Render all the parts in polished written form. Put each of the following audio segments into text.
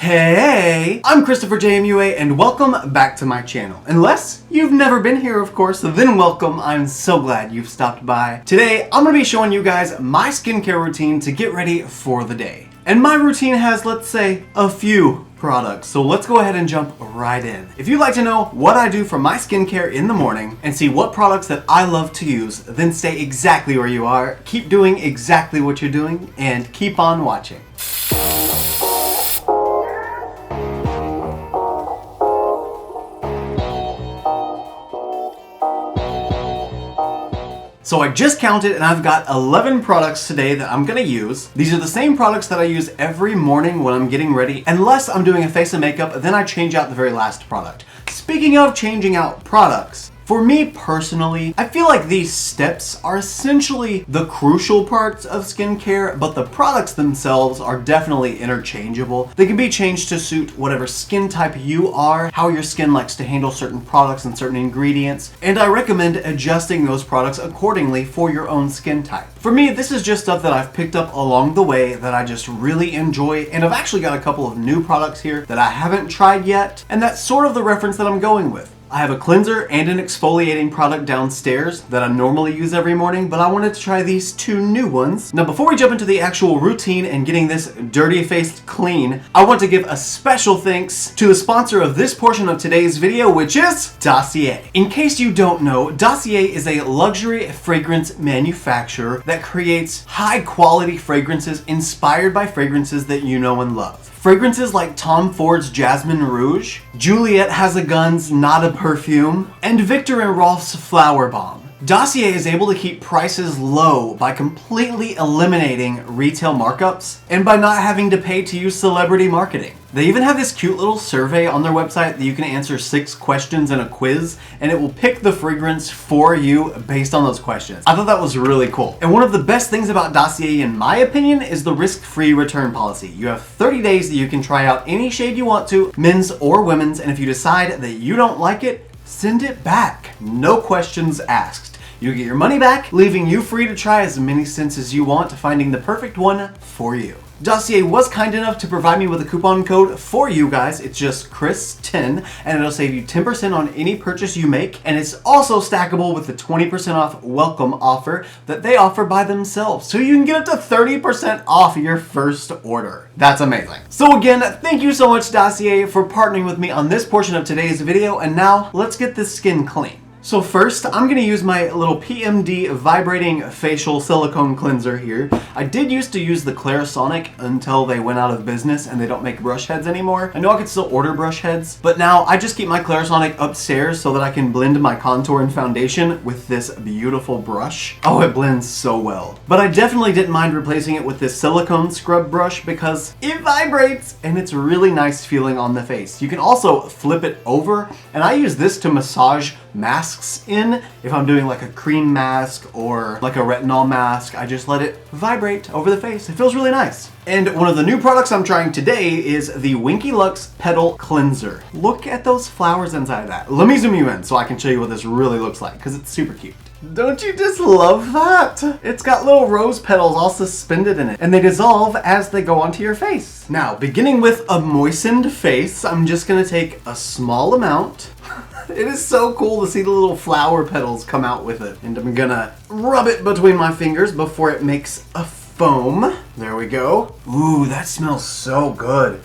Hey, I'm ChristopherJMUA and welcome back to my channel. Unless you've never been here, of course, then welcome. I'm so glad you've stopped by. Today, I'm going to be showing you guys my skincare routine to get ready for the day. And my routine has, let's say, a few products. So let's go ahead and jump right in. If you'd like to know what I do for my skincare in the morning and see what products that I love to use, then stay exactly where you are, keep doing exactly what you're doing, and keep on watching. So I just counted and I've got 11 products today that I'm gonna use. These are the same products that I use every morning when I'm getting ready. Unless I'm doing a face and makeup, then I change out the very last product. Speaking of changing out products, for me personally, I feel like these steps are essentially the crucial parts of skincare, but the products themselves are definitely interchangeable. They can be changed to suit whatever skin type you are, how your skin likes to handle certain products and certain ingredients, and I recommend adjusting those products accordingly for your own skin type. For me, this is just stuff that I've picked up along the way that I just really enjoy, and I've actually got a couple of new products here that I haven't tried yet, and that's sort of the reference that I'm going with. I have a cleanser and an exfoliating product downstairs that I normally use every morning, but I wanted to try these two new ones. Now, before we jump into the actual routine and getting this dirty faced clean, I want to give a special thanks to the sponsor of this portion of today's video, which is Dossier. In case you don't know, Dossier is a luxury fragrance manufacturer that creates high quality fragrances inspired by fragrances that you know and love. Fragrances like Tom Ford's Jasmine Rouge, Juliet Has a Gun's Not a Perfume, and Victor and Rolf's Flower Bomb. Dossier is able to keep prices low by completely eliminating retail markups and by not having to pay to use celebrity marketing. They even have this cute little survey on their website that you can answer 6 questions in a quiz, and it will pick the fragrance for you based on those questions. I thought that was really cool. And one of the best things about Dossier, in my opinion, is the risk-free return policy. You have 30 days that you can try out any shade you want to, men's or women's, and if you decide that you don't like it, send it back. No questions asked. You get your money back, leaving you free to try as many scents as you want, finding the perfect one for you. Dossier was kind enough to provide me with a coupon code for you guys. It's just Chris10, and it'll save you 10% on any purchase you make, and it's also stackable with the 20% off welcome offer that they offer by themselves, so you can get up to 30% off your first order. That's amazing. So again, thank you so much, Dossier, for partnering with me on this portion of today's video, and now let's get this skin clean. So first, I'm going to use my little PMD vibrating facial silicone cleanser here. I did used to use the Clarisonic until they went out of business and they don't make brush heads anymore. I know I could still order brush heads, but now I just keep my Clarisonic upstairs so that I can blend my contour and foundation with this beautiful brush. Oh, it blends so well. But I definitely didn't mind replacing it with this silicone scrub brush because it vibrates and it's really nice feeling on the face. You can also flip it over, and I use this to massage masks in. If I'm doing like a cream mask or like a retinol mask, I just let it vibrate over the face. It feels really nice. And one of the new products I'm trying today is the Winky Luxe Petal Cleanser. Look at those flowers inside of that. Let me zoom you in so I can show you what this really looks like, because it's super cute. Don't you just love that? It's got little rose petals all suspended in it, and they dissolve as they go onto your face. Now, beginning with a moistened face, I'm just gonna take a small amount. It is so cool to see the little flower petals come out with it. And I'm gonna rub it between my fingers before it makes a foam. There we go. Ooh, that smells so good.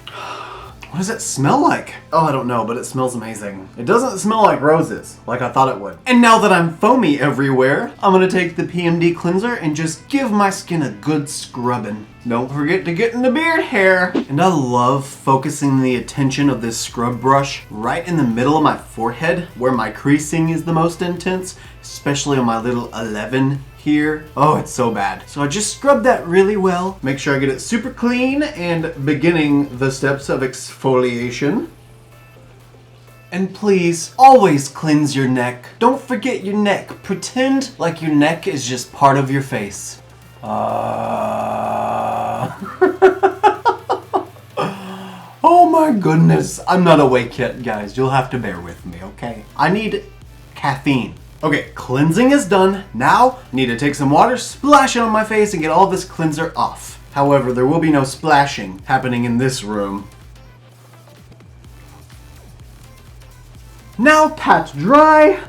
What does it smell like? Oh, I don't know, but it smells amazing. It doesn't smell like roses, like I thought it would. And now that I'm foamy everywhere, I'm gonna take the PMD cleanser and just give my skin a good scrubbing. Don't forget to get in the beard hair. And I love focusing the attention of this scrub brush right in the middle of my forehead where my creasing is the most intense, especially on my little 11 here. Oh, it's so bad. So I just scrub that really well. Make sure I get it super clean and beginning the steps of exfoliation. And please, always cleanse your neck. Don't forget your neck. Pretend like your neck is just part of your face. Oh my goodness. I'm not awake yet, guys. You'll have to bear with me, okay? I need caffeine. Okay, cleansing is done. Now, I need to take some water, splash it on my face, and get all this cleanser off. However, there will be no splashing happening in this room. Now pat dry.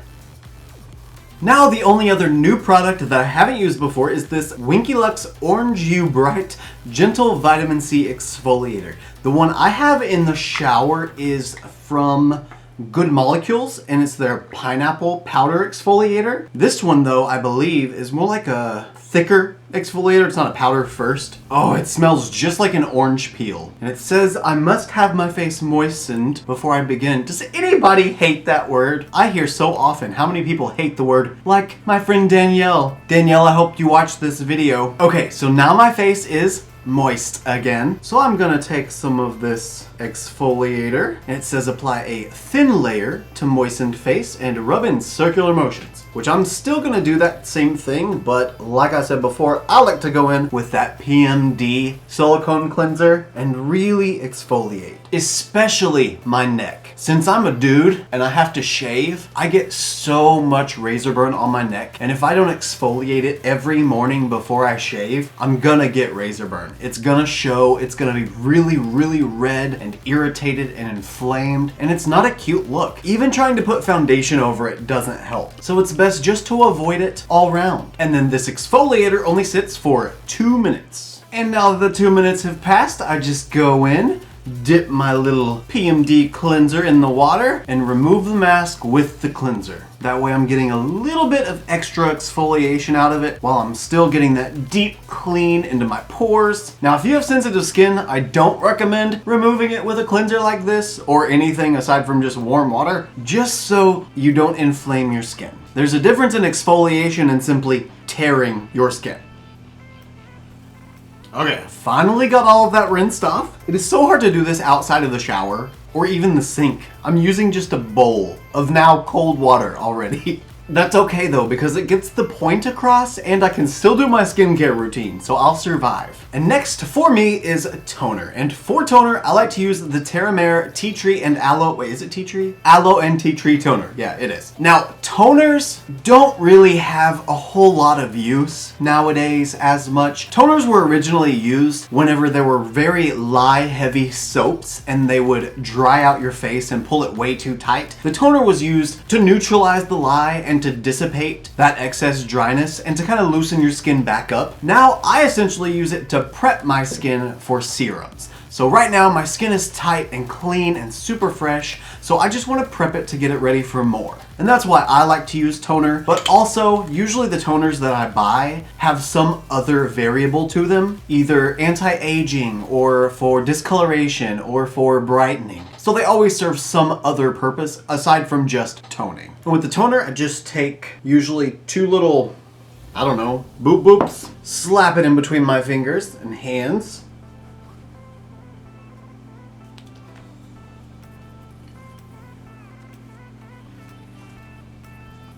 Now the only other new product that I haven't used before is this Winky Luxe Orange You Bright Gentle Vitamin C Exfoliator. The one I have in the shower is from Good Molecules, and it's their pineapple powder exfoliator. This one though, I believe, is more like a thicker exfoliator. It's not a powder first. Oh, it smells just like an orange peel. And it says I must have my face moistened before I begin. Does anybody hate that word? I hear so often how many people hate the word, like my friend Danielle. Danielle, I hope you watch this video. Okay, so now my face is moist again. So I'm gonna take some of this exfoliator, and it says apply a thin layer to moistened face and rub in circular motions, which I'm still gonna do that same thing, but like I said before, I like to go in with that PMD silicone cleanser and really exfoliate, especially my neck. Since I'm a dude and I have to shave, I get so much razor burn on my neck, and if I don't exfoliate it every morning before I shave, I'm gonna get razor burn. It's gonna show, it's gonna be really, really red and irritated and inflamed, and it's not a cute look. Even trying to put foundation over it doesn't help. So it's best just to avoid it all round. And then this exfoliator only sits for 2 minutes. And now that the 2 minutes have passed, I just go in, dip my little PMD cleanser in the water, and remove the mask with the cleanser. That way I'm getting a little bit of extra exfoliation out of it while I'm still getting that deep clean into my pores. Now, if you have sensitive skin, I don't recommend removing it with a cleanser like this or anything aside from just warm water, just so you don't inflame your skin. There's a difference in exfoliation and simply tearing your skin. Okay, finally got all of that rinsed off. It is so hard to do this outside of the shower or even the sink. I'm using just a bowl of now cold water already. That's okay though, because it gets the point across and I can still do my skincare routine, so I'll survive. And next for me is a toner. And for toner, I like to use the Terramare Tea Tree and Aloe, wait, is it Tea Tree? Aloe and Tea Tree toner, yeah, it is. Now, toners don't really have a whole lot of use nowadays as much. Toners were originally used whenever there were very lye-heavy soaps and they would dry out your face and pull it way too tight. The toner was used to neutralize the lye and to dissipate that excess dryness and to kind of loosen your skin back up. Now I essentially use it to prep my skin for serums. So right now my skin is tight and clean and super fresh, so I just want to prep it to get it ready for more. And that's why I like to use toner, but also usually the toners that I buy have some other variable to them, either anti-aging or for discoloration or for brightening. So they always serve some other purpose aside from just toning. And with the toner, I just take usually 2 little, I don't know, boop boops, slap it in between my fingers and hands.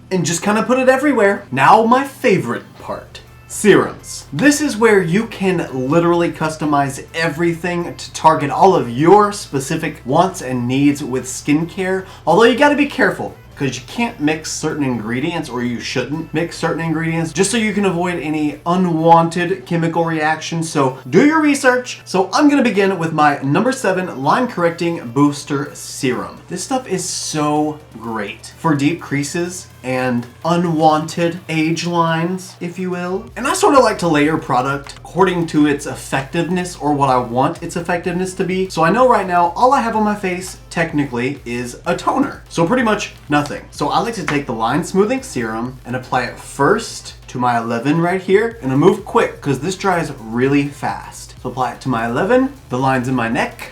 And just kind of put it everywhere. Now my favorite part, serums. This is where you can literally customize everything to target all of your specific wants and needs with skincare. Although you gotta be careful, because you can't mix certain ingredients, or you shouldn't mix certain ingredients, just so you can avoid any unwanted chemical reactions. So do your research. So I'm gonna begin with my number 7 Line Correcting Booster Serum. This stuff is so great for deep creases and unwanted age lines, if you will. And I sort of like to layer product according to its effectiveness or what I want its effectiveness to be. So I know right now all I have on my face technically is a toner. So pretty much nothing. So I like to take the line smoothing serum and apply it first to my 11 right here, and I move quick because this dries really fast. So apply it to my 11, the lines in my neck,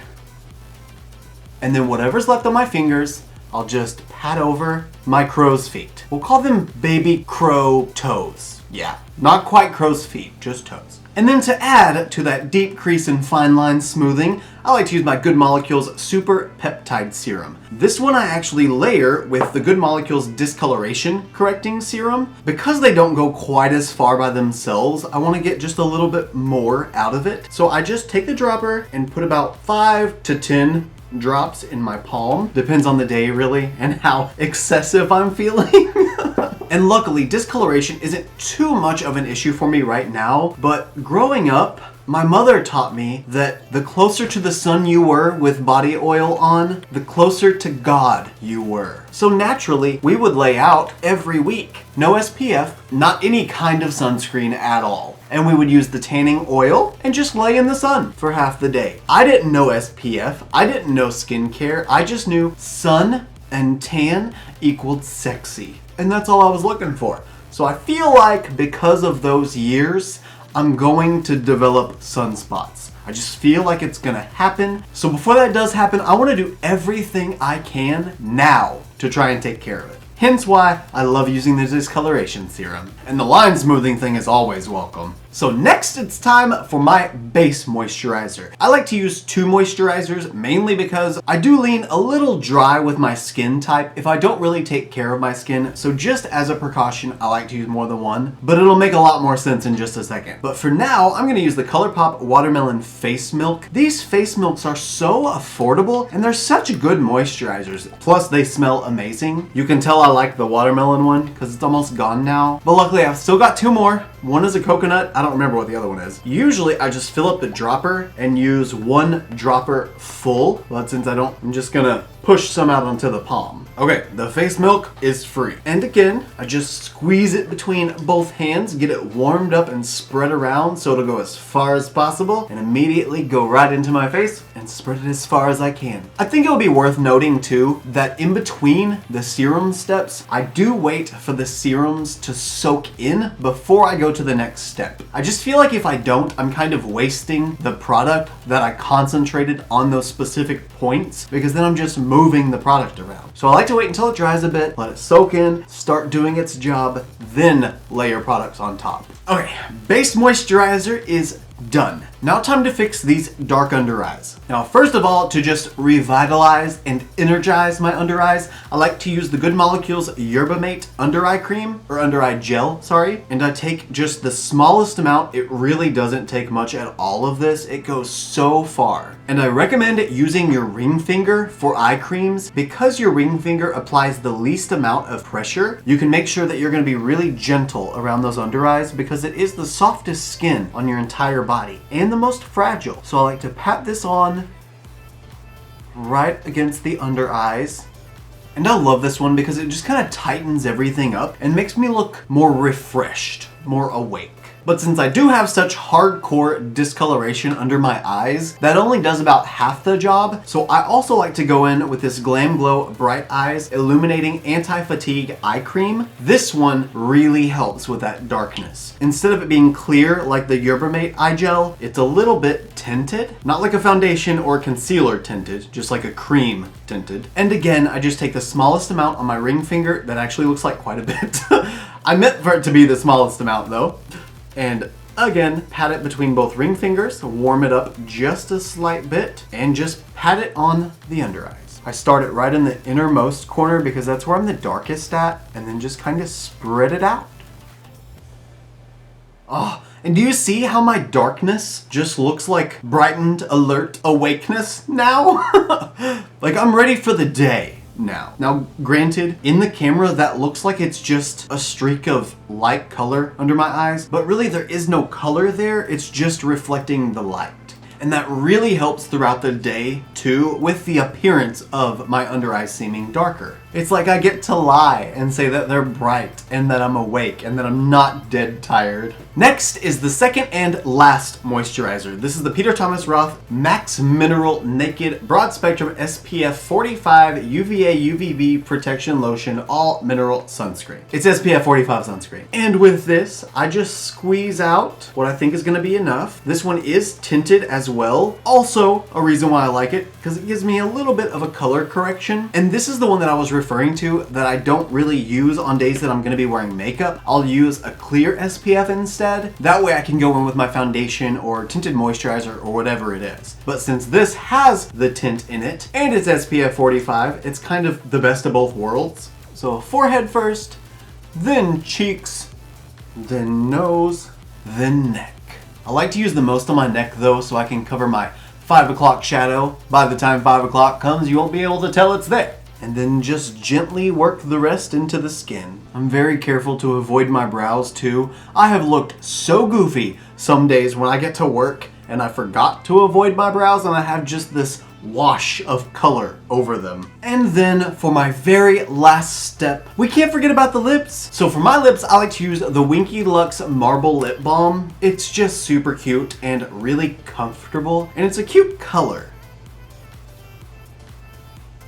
and then whatever's left on my fingers, I'll just pat over my crow's feet. We'll call them baby crow toes. Yeah, not quite crow's feet, just toes. And then to add to that deep crease and fine line smoothing, I like to use my Good Molecules Super Peptide Serum. This one I actually layer with the Good Molecules Discoloration Correcting Serum. Because they don't go quite as far by themselves, I want to get just a little bit more out of it. So I just take the dropper and put about 5 to 10 drops in my palm. Depends on the day really and how excessive I'm feeling. And luckily, discoloration isn't too much of an issue for me right now, but growing up, my mother taught me that the closer to the sun you were with body oil on, the closer to God you were. So naturally, we would lay out every week. No SPF, not any kind of sunscreen at all. And we would use the tanning oil and just lay in the sun for half the day. I didn't know SPF, I didn't know skincare, I just knew sun and tan equaled sexy. And that's all I was looking for. So I feel like because of those years, I'm going to develop sunspots. I just feel like it's gonna happen. So before that does happen, I wanna do everything I can now to try and take care of it. Hence why I love using the discoloration serum. And the line smoothing thing is always welcome. So next it's time for my base moisturizer. I like to use 2 moisturizers mainly because I do lean a little dry with my skin type if I don't really take care of my skin. So just as a precaution, I like to use more than one, but it'll make a lot more sense in just a second. But for now, I'm gonna use the Colourpop Watermelon Face Milk. These face milks are so affordable and they're such good moisturizers. Plus they smell amazing. You can tell I like the watermelon one because it's almost gone now. But luckily I've still got 2 more. One is a coconut. I don't remember what the other one is. Usually I just fill up the dropper and use 1 dropper full, but since I don't, I'm just gonna push some out onto the palm. Okay, the face milk is free. And again, I just squeeze it between both hands, get it warmed up and spread around so it'll go as far as possible and immediately go right into my face and spread it as far as I can. I think it'll be worth noting too that in between the serum steps, I do wait for the serums to soak in before I go to the next step. I just feel like if I don't, I'm kind of wasting the product that I concentrated on those specific points because then I'm just moving the product around. So I like to wait until it dries a bit, let it soak in, start doing its job, then layer products on top. Okay, base moisturizer is done. Now time to fix these dark under eyes. Now first of all, to just revitalize and energize my under eyes, I like to use the Good Molecules Yerba Mate under eye cream, or under eye gel, sorry. And I take just the smallest amount. It really doesn't take much at all of this. It goes so far. And I recommend using your ring finger for eye creams because your ring finger applies the least amount of pressure. You can make sure that you're gonna be really gentle around those under eyes because it is the softest skin on your entire body and the most fragile. So I like to pat this on right against the under eyes. And I love this one because it just kind of tightens everything up and makes me look more refreshed, more awake. But since I do have such hardcore discoloration under my eyes, that only does about half the job. So I also like to go in with this Glam Glow Bright Eyes Illuminating Anti-Fatigue Eye Cream. This one really helps with that darkness. Instead of it being clear like the Yerba Mate eye gel, it's a little bit tinted. Not like a foundation or concealer tinted, just like a cream tinted. And again, I just take the smallest amount on my ring finger. That actually looks like quite a bit. I meant for it to be the smallest amount though. And again, pat it between both ring fingers, warm it up just a slight bit, and just pat it on the under eyes. I start it right in the innermost corner because that's where I'm the darkest at, and then just kind of spread it out. Oh, and do you see how my darkness just looks like brightened, alert awakeness now? Like I'm ready for the day now. Now, granted, in the camera that looks like it's just a streak of light color under my eyes, but really there is no color there, it's just reflecting the light. And that really helps throughout the day too, with the appearance of my under eyes seeming darker. It's like I get to lie and say that they're bright and that I'm awake and that I'm not dead tired. Next is the second and last moisturizer. This is the Peter Thomas Roth Max Mineral Naked Broad Spectrum SPF 45 UVA UVB Protection Lotion All Mineral Sunscreen. It's SPF 45 sunscreen. And with this, I just squeeze out what I think is gonna be enough. This one is tinted as well. Also, a reason why I like it, because it gives me a little bit of a color correction. And this is the one that I was referring to that I don't really use on days that I'm gonna be wearing makeup. I'll use a clear SPF instead. That way I can go in with my foundation or tinted moisturizer or whatever it is. But since this has the tint in it and it's SPF 45, it's kind of the best of both worlds. So forehead first, then cheeks, then nose, then neck. I like to use the most on my neck though so I can cover my 5 o'clock shadow. By the time 5 o'clock comes, you won't be able to tell it's there. and then just gently work the rest into the skin. I'm very careful to avoid my brows too. I have looked so goofy some days when I get to work and I forgot to avoid my brows and I have just this wash of color over them. And then for my very last step, we can't forget about the lips. So for my lips, I like to use the Winky Luxe Marble Lip Balm. It's just super cute and really comfortable, and it's a cute color.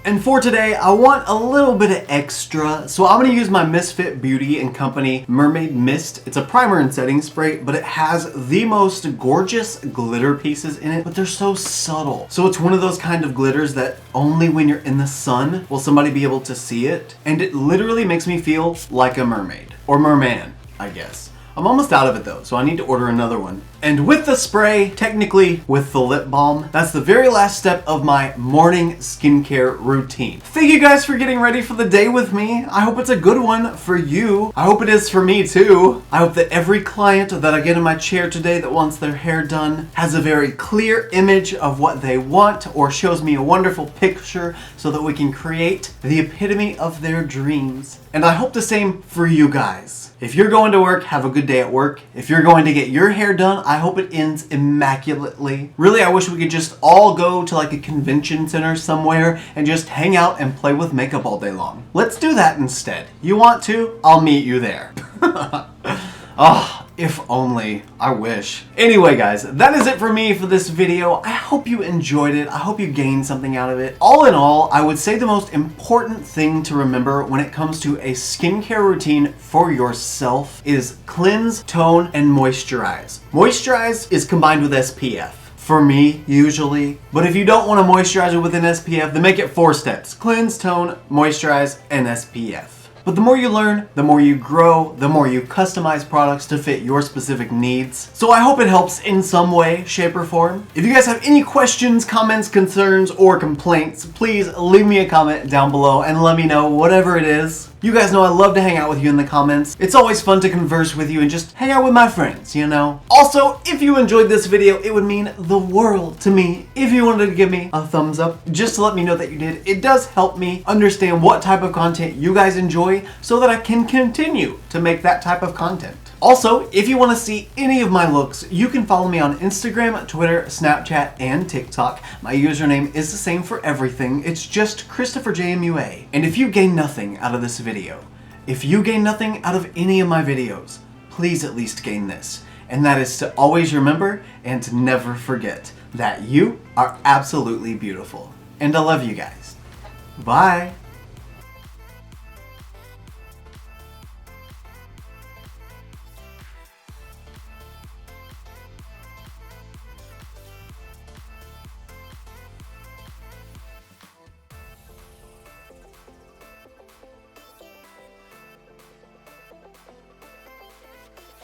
And for today, I want a little bit of extra, so I'm going to use my Misfit Beauty & Company Mermaid Mist. It's a primer and setting spray, but it has the most gorgeous glitter pieces in it, but they're so subtle. So it's one of those kind of glitters that only when you're in the sun will somebody be able to see it, and it literally makes me feel like a mermaid. Or merman, I guess. I'm almost out of it though, so I need to order another one. And with the spray, technically with the lip balm, that's the very last step of my morning skincare routine. Thank you guys for getting ready for the day with me. I hope it's a good one for you. I hope it is for me too. I hope that every client that I get in my chair today that wants their hair done has a very clear image of what they want or shows me a wonderful picture so that we can create the epitome of their dreams. And I hope the same for you guys. If you're going to work, have a good day at work. If you're going to get your hair done, I hope it ends immaculately. Really, I wish we could just all go to like a convention center somewhere and just hang out and play with makeup all day long. Let's do that instead. You want to? I'll meet you there. Oh, if only. I wish. Anyway, guys, that is it for me for this video. I hope you enjoyed it. I hope you gained something out of it. All in all, I would say the most important thing to remember when it comes to a skincare routine for yourself is cleanse, tone, and moisturize. Moisturize is combined with SPF. For me, usually. But if you don't want to moisturize it with an SPF, then make it 4 steps. Cleanse, tone, moisturize, and SPF. But the more you learn, the more you grow, the more you customize products to fit your specific needs. So I hope it helps in some way, shape, or form. If you guys have any questions, comments, concerns, or complaints, please leave me a comment down below and let me know whatever it is. You guys know I love to hang out with you in the comments. It's always fun to converse with you and just hang out with my friends, you know? Also, if you enjoyed this video, it would mean the world to me if you wanted to give me a thumbs up, just to let me know that you did. It does help me understand what type of content you guys enjoy so that I can continue to make that type of content. Also, if you want to see any of my looks, you can follow me on Instagram, Twitter, Snapchat, and TikTok. My username is the same for everything. It's just ChristopherJMUA. And if you gain nothing out of this video, if you gain nothing out of any of my videos, please at least gain this. And that is to always remember and to never forget that you are absolutely beautiful. And I love you guys. Bye.